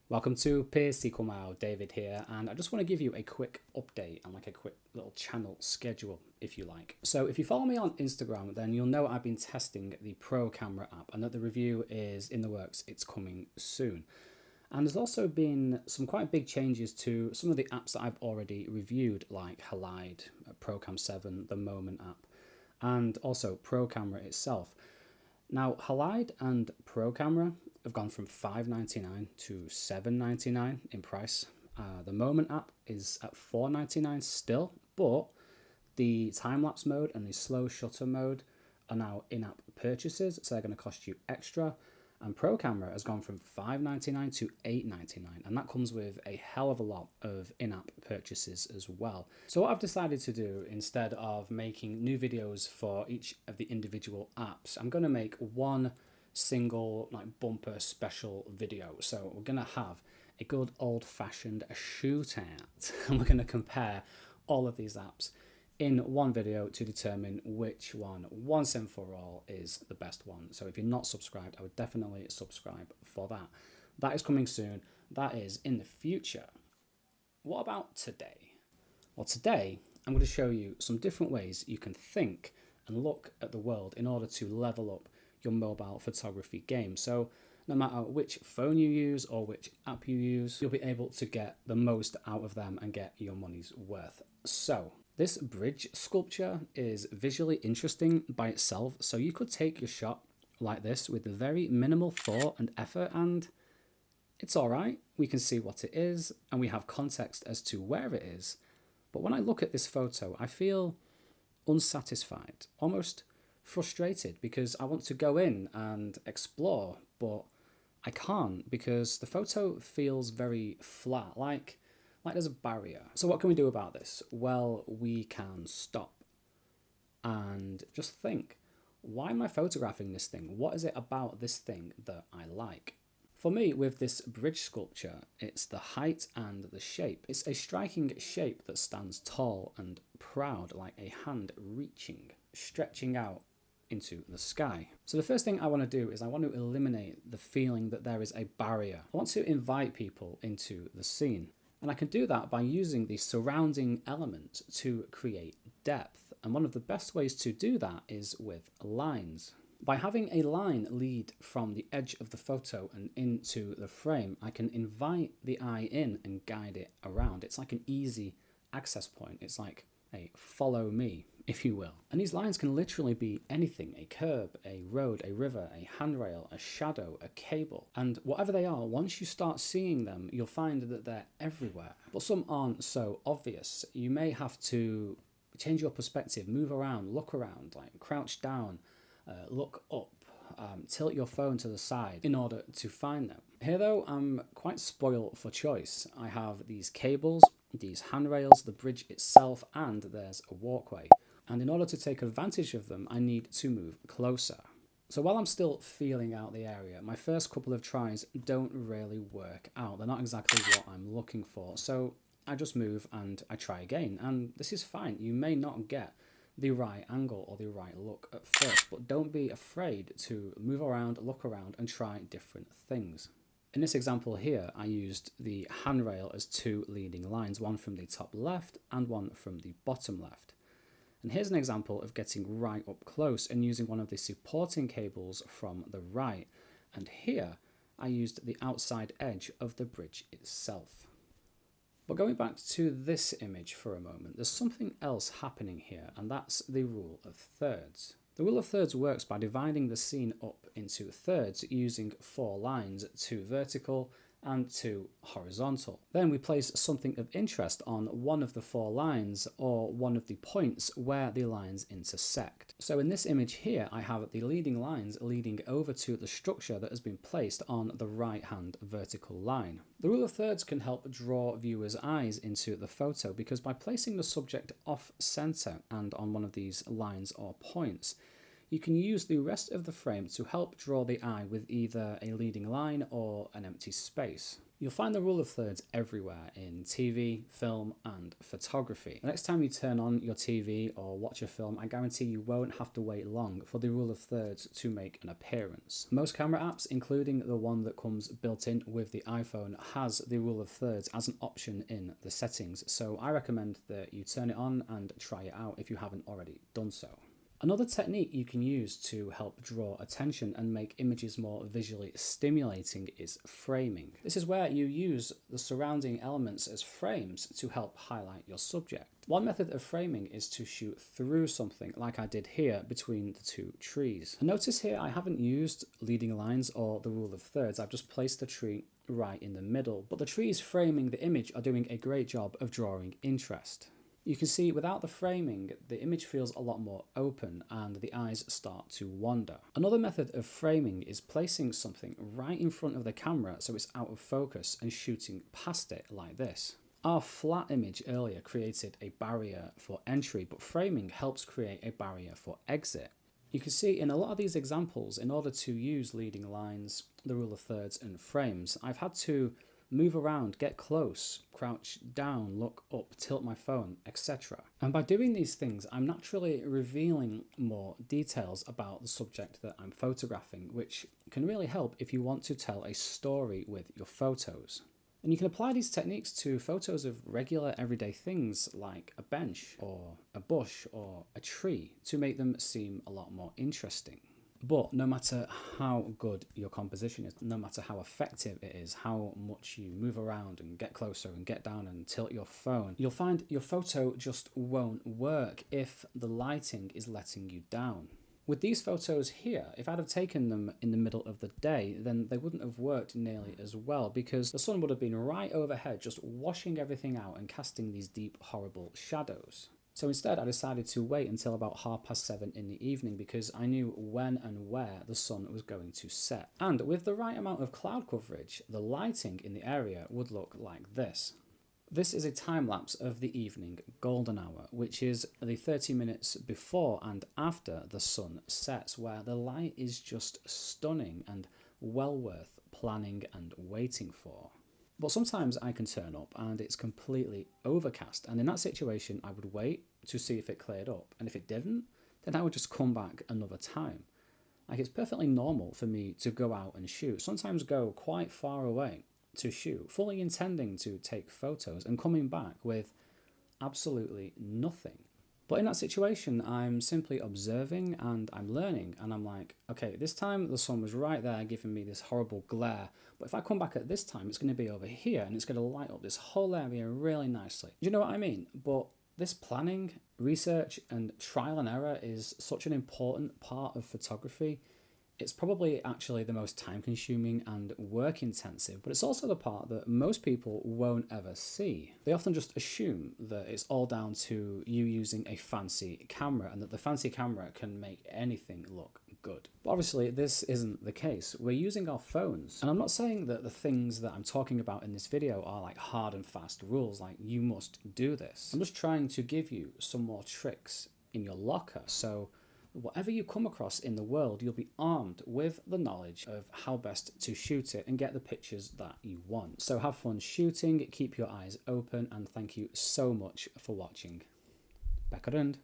Welcome to Peers Sequel Mao, David here, and I just want to give you a quick update and like a quick little channel schedule, if you like. So if you follow me on Instagram, then you'll know I've been testing the Pro Camera app and that the review is in the works, it's coming soon. And there's also been some quite big changes to some of the apps that I've already reviewed, like Halide, ProCam 7, the Moment app, and also Pro Camera itself. Now, Halide and Pro Camera have gone from $5.99 to $7.99 in price. The Moment app is at $4.99 still, but the time-lapse mode and the slow shutter mode are now in-app purchases, so they're going to cost you extra. And Pro Camera has gone from $5.99 to $8.99, and that comes with a hell of a lot of in-app purchases as well. So what I've decided to do, instead of making new videos for each of the individual apps, I'm going to make one single like bumper special video. So we're going to have a good old-fashioned shootout, and we're going to compare all of these apps in one video to determine which one, once and for all, is the best one. So if you're not subscribed, I would definitely subscribe for that. That is coming soon. That is in the future. What about today? Well, today I'm going to show you some different ways you can think and look at the world in order to level up your mobile photography game. So no matter which phone you use or which app you use, you'll be able to get the most out of them and get your money's worth. So this bridge sculpture is visually interesting by itself, so you could take your shot like this with very minimal thought and effort, and it's alright. We can see what it is, and we have context as to where it is. But when I look at this photo, I feel unsatisfied, almost frustrated, because I want to go in and explore, but I can't because the photo feels very flat, like there's a barrier. So what can we do about this? Well, we can stop and just think, why am I photographing this thing? What is it about this thing that I like? For me, with this bridge sculpture, it's the height and the shape. It's a striking shape that stands tall and proud, like a hand reaching, stretching out into the sky. So the first thing I want to do is I want to eliminate the feeling that there is a barrier. I want to invite people into the scene. And I can do that by using the surrounding element to create depth. And one of the best ways to do that is with lines. By having a line lead from the edge of the photo and into the frame, I can invite the eye in and guide it around. It's like an easy access point. It's like a follow me, if you will. And these lines can literally be anything: a curb, a road, a river, a handrail, a shadow, a cable. And whatever they are, once you start seeing them, you'll find that they're everywhere. But some aren't so obvious. You may have to change your perspective, move around, look around, like crouch down, look up, tilt your phone to the side in order to find them. Here though, I'm quite spoiled for choice. I have these cables, these handrails, the bridge itself, and there's a walkway. And in order to take advantage of them, I need to move closer. So while I'm still feeling out the area, my first couple of tries don't really work out. They're not exactly what I'm looking for. So I just move and I try again. And this is fine. You may not get the right angle or the right look at first, but don't be afraid to move around, look around, and try different things. In this example here, I used the handrail as two leading lines, one from the top left and one from the bottom left. And here's an example of getting right up close and using one of the supporting cables from the right. And here, I used the outside edge of the bridge itself. But going back to this image for a moment, there's something else happening here, and that's the rule of thirds. The rule of thirds works by dividing the scene up into thirds using 4 lines, 2 vertical and 2 horizontal. Then we place something of interest on one of the 4 lines or one of the points where the lines intersect. So in this image here, I have the leading lines leading over to the structure that has been placed on the right hand vertical line. The rule of thirds can help draw viewers' eyes into the photo because by placing the subject off center and on one of these lines or points, you can use the rest of the frame to help draw the eye with either a leading line or an empty space. You'll find the rule of thirds everywhere in TV, film, and photography. The next time you turn on your TV or watch a film, I guarantee you won't have to wait long for the rule of thirds to make an appearance. Most camera apps, including the one that comes built in with the iPhone, has the rule of thirds as an option in the settings, so I recommend that you turn it on and try it out if you haven't already done so. Another technique you can use to help draw attention and make images more visually stimulating is framing. This is where you use the surrounding elements as frames to help highlight your subject. One method of framing is to shoot through something, like I did here between the two trees. Notice here I haven't used leading lines or the rule of thirds, I've just placed the tree right in the middle, but the trees framing the image are doing a great job of drawing interest. You can see without the framing, the image feels a lot more open and the eyes start to wander. Another method of framing is placing something right in front of the camera so it's out of focus and shooting past it like this. Our flat image earlier created a barrier for entry, but framing helps create a barrier for exit. You can see in a lot of these examples, in order to use leading lines, the rule of thirds and frames, I've had to move around, get close, crouch down, look up, tilt my phone, etc. And by doing these things, I'm naturally revealing more details about the subject that I'm photographing, which can really help if you want to tell a story with your photos. And you can apply these techniques to photos of regular everyday things like a bench or a bush or a tree to make them seem a lot more interesting. But no matter how good your composition is, no matter how effective it is, how much you move around and get closer and get down and tilt your phone, you'll find your photo just won't work if the lighting is letting you down. With these photos here, if I'd have taken them in the middle of the day, then they wouldn't have worked nearly as well because the sun would have been right overhead, just washing everything out and casting these deep, horrible shadows. So instead, I decided to wait until about 7:30 in the evening because I knew when and where the sun was going to set. And with the right amount of cloud coverage, the lighting in the area would look like this. This is a time lapse of the evening golden hour, which is the 30 minutes before and after the sun sets, where the light is just stunning and well worth planning and waiting for. But sometimes I can turn up and it's completely overcast, and in that situation I would wait to see if it cleared up, and if it didn't, then I would just come back another time. Like, it's perfectly normal for me to go out and shoot, sometimes go quite far away to shoot, fully intending to take photos and coming back with absolutely nothing. But in that situation, I'm simply observing and I'm learning, and I'm like, okay, this time the sun was right there giving me this horrible glare, but if I come back at this time, it's going to be over here and it's going to light up this whole area really nicely. Do you know what I mean? But this planning, research, and trial and error is such an important part of photography. It's probably actually the most time-consuming and work-intensive, but it's also the part that most people won't ever see. They often just assume that it's all down to you using a fancy camera and that the fancy camera can make anything look good. But obviously, this isn't the case. We're using our phones. And I'm not saying that the things that I'm talking about in this video are like hard and fast rules, like you must do this. I'm just trying to give you some more tricks in your locker, so whatever you come across in the world, you'll be armed with the knowledge of how best to shoot it and get the pictures that you want. So have fun shooting, keep your eyes open, and thank you so much for watching. Back around.